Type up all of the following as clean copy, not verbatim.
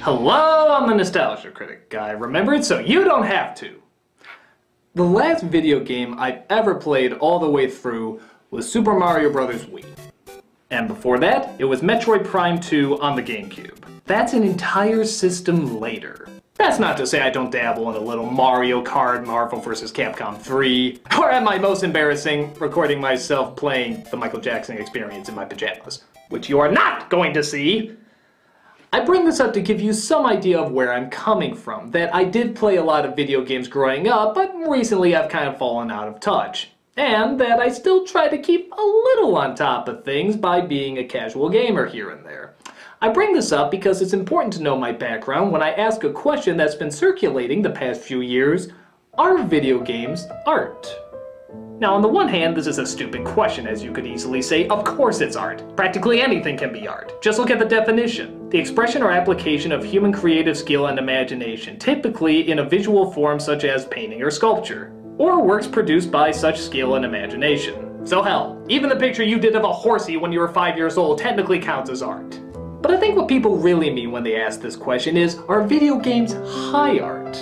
Hello, I'm the Nostalgia Critic guy. Remember it so you don't have to. The last video game I've ever played all the way through was Super Mario Bros. Wii. And before that, it was Metroid Prime 2 on the GameCube. That's an entire system later. That's not to say I don't dabble in a little Mario Kart, Marvel vs. Capcom 3, or at my most embarrassing, recording myself playing the Michael Jackson Experience in my pajamas, which you are not going to see. I bring this up to give you some idea of where I'm coming from, that I did play a lot of video games growing up, but recently I've kind of fallen out of touch. And that I still try to keep a little on top of things by being a casual gamer here and there. I bring this up because it's important to know my background when I ask a question that's been circulating the past few years: are video games art? Now, on the one hand, this is a stupid question, as you could easily say, of course it's art. Practically anything can be art. Just look at the definition. The expression or application of human creative skill and imagination, typically in a visual form such as painting or sculpture, or works produced by such skill and imagination. So hell, even the picture you did of a horsey when you were 5 years old technically counts as art. But I think what people really mean when they ask this question is, are video games high art?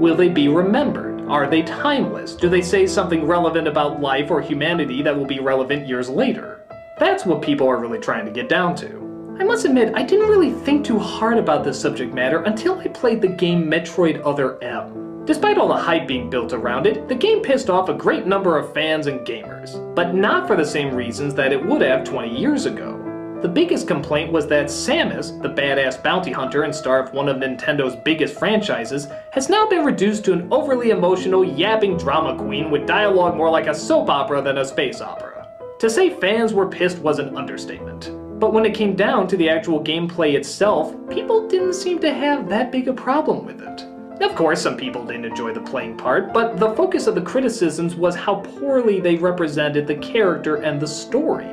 Will they be remembered? Are they timeless? Do they say something relevant about life or humanity that will be relevant years later? That's what people are really trying to get down to. I must admit, I didn't really think too hard about this subject matter until I played the game Metroid Other M. Despite all the hype being built around it, the game pissed off a great number of fans and gamers, but not for the same reasons that it would have 20 years ago. The biggest complaint was that Samus, the badass bounty hunter and star of one of Nintendo's biggest franchises, has now been reduced to an overly emotional, yapping drama queen with dialogue more like a soap opera than a space opera. To say fans were pissed was an understatement. But when it came down to the actual gameplay itself, people didn't seem to have that big a problem with it. Of course, some people didn't enjoy the playing part, but the focus of the criticisms was how poorly they represented the character and the story.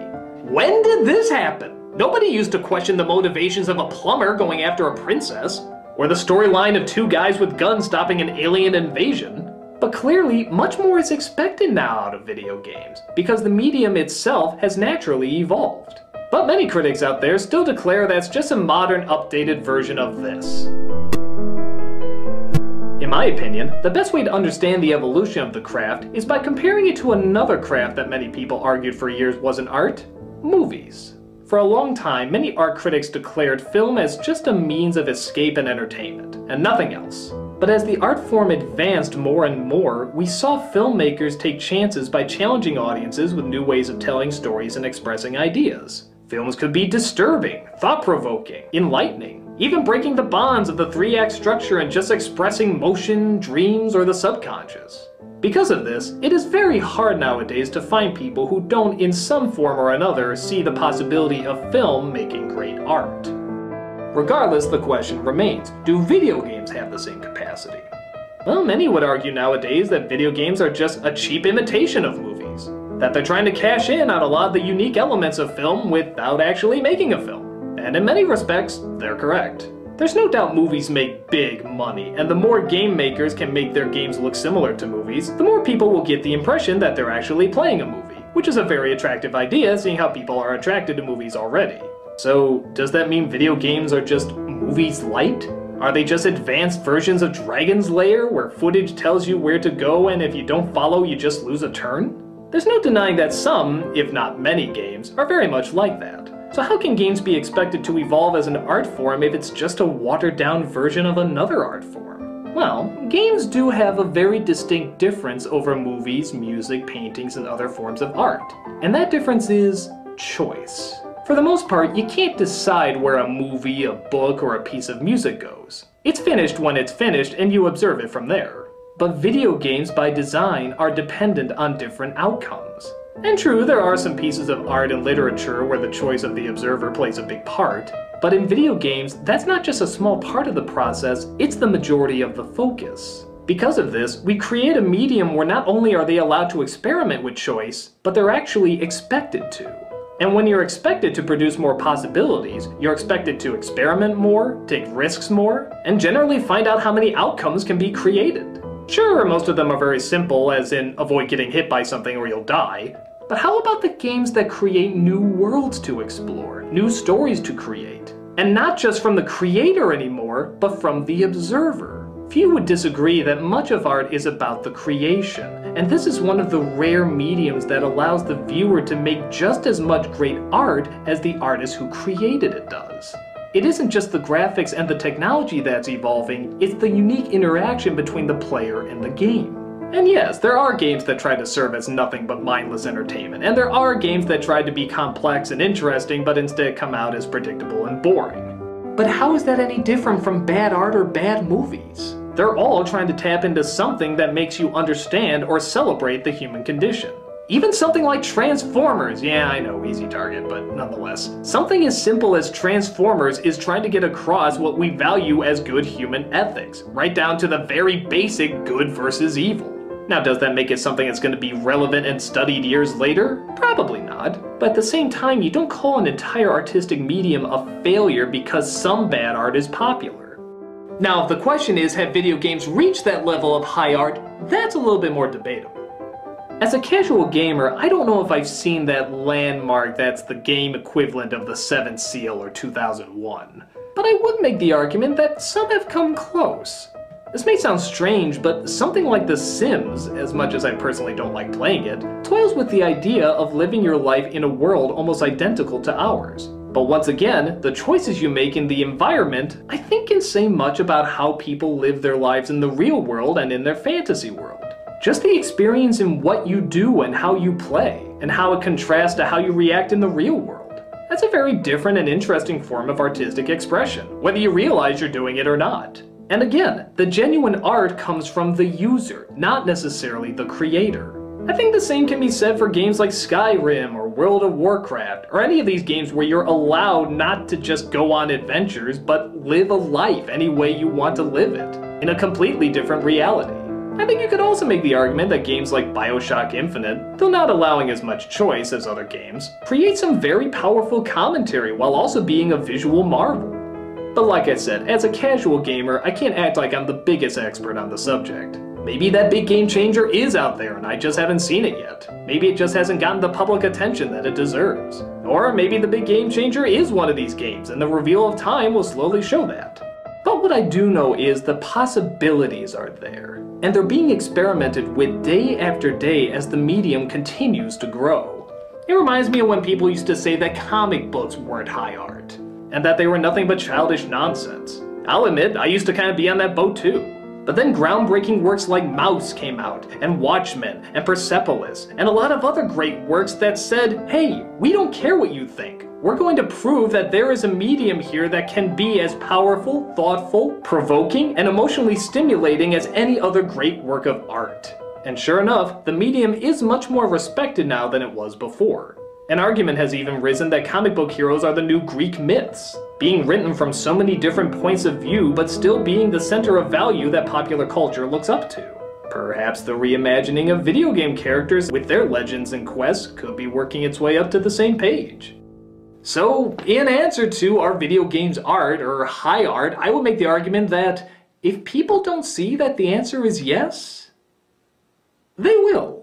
When did this happen? Nobody used to question the motivations of a plumber going after a princess, or the storyline of two guys with guns stopping an alien invasion. But clearly, much more is expected now out of video games, because the medium itself has naturally evolved. But many critics out there still declare that's just a modern, updated version of this. In my opinion, the best way to understand the evolution of the craft is by comparing it to another craft that many people argued for years wasn't art: movies. For a long time, many art critics declared film as just a means of escape and entertainment, and nothing else. But as the art form advanced more and more, we saw filmmakers take chances by challenging audiences with new ways of telling stories and expressing ideas. Films could be disturbing, thought-provoking, enlightening, even breaking the bonds of the three-act structure and just expressing motion, dreams, or the subconscious. Because of this, it is very hard nowadays to find people who don't in some form or another see the possibility of film making great art. Regardless, the question remains, do video games have the same capacity? Well, many would argue nowadays that video games are just a cheap imitation of movies, that they're trying to cash in on a lot of the unique elements of film without actually making a film. And in many respects, they're correct. There's no doubt movies make big money, and the more game makers can make their games look similar to movies, the more people will get the impression that they're actually playing a movie, which is a very attractive idea, seeing how people are attracted to movies already. So, does that mean video games are just movies light? Are they just advanced versions of Dragon's Lair, where footage tells you where to go and if you don't follow you just lose a turn? There's no denying that some, if not many games, are very much like that. So how can games be expected to evolve as an art form if it's just a watered-down version of another art form? Well, games do have a very distinct difference over movies, music, paintings, and other forms of art. And that difference is choice. For the most part, you can't decide where a movie, a book, or a piece of music goes. It's finished when it's finished, and you observe it from there. But video games, by design, are dependent on different outcomes. And true, there are some pieces of art and literature where the choice of the observer plays a big part, but in video games, that's not just a small part of the process, it's the majority of the focus. Because of this, we create a medium where not only are they allowed to experiment with choice, but they're actually expected to. And when you're expected to produce more possibilities, you're expected to experiment more, take risks more, and generally find out how many outcomes can be created. Sure, most of them are very simple, as in avoid getting hit by something or you'll die. But how about the games that create new worlds to explore, new stories to create? And not just from the creator anymore, but from the observer. Few would disagree that much of art is about the creation, and this is one of the rare mediums that allows the viewer to make just as much great art as the artist who created it does. It isn't just the graphics and the technology that's evolving, it's the unique interaction between the player and the game. And yes, there are games that try to serve as nothing but mindless entertainment, and there are games that try to be complex and interesting but instead come out as predictable and boring. But how is that any different from bad art or bad movies? They're all trying to tap into something that makes you understand or celebrate the human condition. Even something like Transformers, yeah, I know, easy target, but nonetheless. Something as simple as Transformers is trying to get across what we value as good human ethics, right down to the very basic good versus evil. Now, does that make it something that's going to be relevant and studied years later? Probably not. But at the same time, you don't call an entire artistic medium a failure because some bad art is popular. Now, if the question is, have video games reached that level of high art, that's a little bit more debatable. As a casual gamer, I don't know if I've seen that landmark that's the game equivalent of the 7th Seal or 2001. But I would make the argument that some have come close. This may sound strange, but something like The Sims, as much as I personally don't like playing it, toils with the idea of living your life in a world almost identical to ours. But once again, the choices you make in the environment, I think can say much about how people live their lives in the real world and in their fantasy world. Just the experience in what you do and how you play, and how it contrasts to how you react in the real world. That's a very different and interesting form of artistic expression, whether you realize you're doing it or not. And again, the genuine art comes from the user, not necessarily the creator. I think the same can be said for games like Skyrim or World of Warcraft, or any of these games where you're allowed not to just go on adventures, but live a life any way you want to live it, in a completely different reality. I think you could also make the argument that games like BioShock Infinite, though not allowing as much choice as other games, create some very powerful commentary while also being a visual marvel. But like I said, as a casual gamer, I can't act like I'm the biggest expert on the subject. Maybe that big game changer is out there and I just haven't seen it yet. Maybe it just hasn't gotten the public attention that it deserves. Or maybe the big game changer is one of these games and the reveal of time will slowly show that. But what I do know is the possibilities are there, and they're being experimented with day after day as the medium continues to grow. It reminds me of when people used to say that comic books weren't high art, and that they were nothing but childish nonsense. I'll admit, I used to kind of be on that boat too. But then groundbreaking works like Mouse came out, and Watchmen, and Persepolis, and a lot of other great works that said, hey, we don't care what you think. We're going to prove that there is a medium here that can be as powerful, thoughtful, provoking, and emotionally stimulating as any other great work of art. And sure enough, the medium is much more respected now than it was before. An argument has even risen that comic book heroes are the new Greek myths, being written from so many different points of view but still being the center of value that popular culture looks up to. Perhaps the reimagining of video game characters with their legends and quests could be working its way up to the same page. So, in answer to are video games art or high art, I would make the argument that if people don't see that the answer is yes, they will.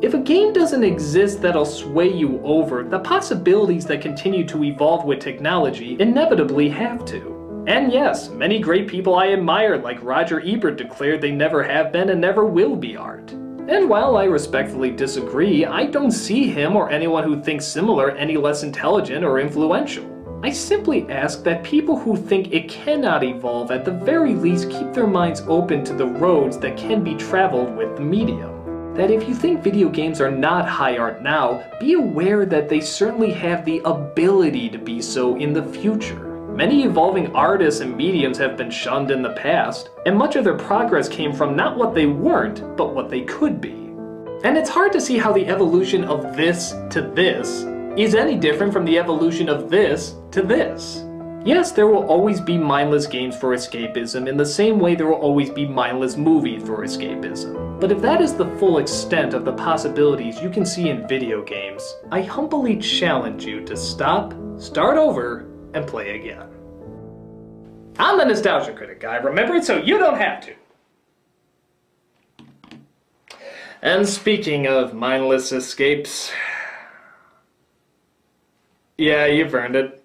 If a game doesn't exist that'll sway you over, the possibilities that continue to evolve with technology inevitably have to. And yes, many great people I admire like Roger Ebert declared they never have been and never will be art. And while I respectfully disagree, I don't see him or anyone who thinks similar any less intelligent or influential. I simply ask that people who think it cannot evolve at the very least keep their minds open to the roads that can be traveled with the medium. That if you think video games are not high art now, be aware that they certainly have the ability to be so in the future. Many evolving artists and mediums have been shunned in the past, and much of their progress came from not what they weren't, but what they could be. And it's hard to see how the evolution of this to this is any different from the evolution of this to this. Yes, there will always be mindless games for escapism in the same way there will always be mindless movies for escapism. But if that is the full extent of the possibilities you can see in video games, I humbly challenge you to stop, start over, and play again. I'm the Nostalgia Critic guy, remember it so you don't have to. And speaking of mindless escapes, yeah, you've earned it.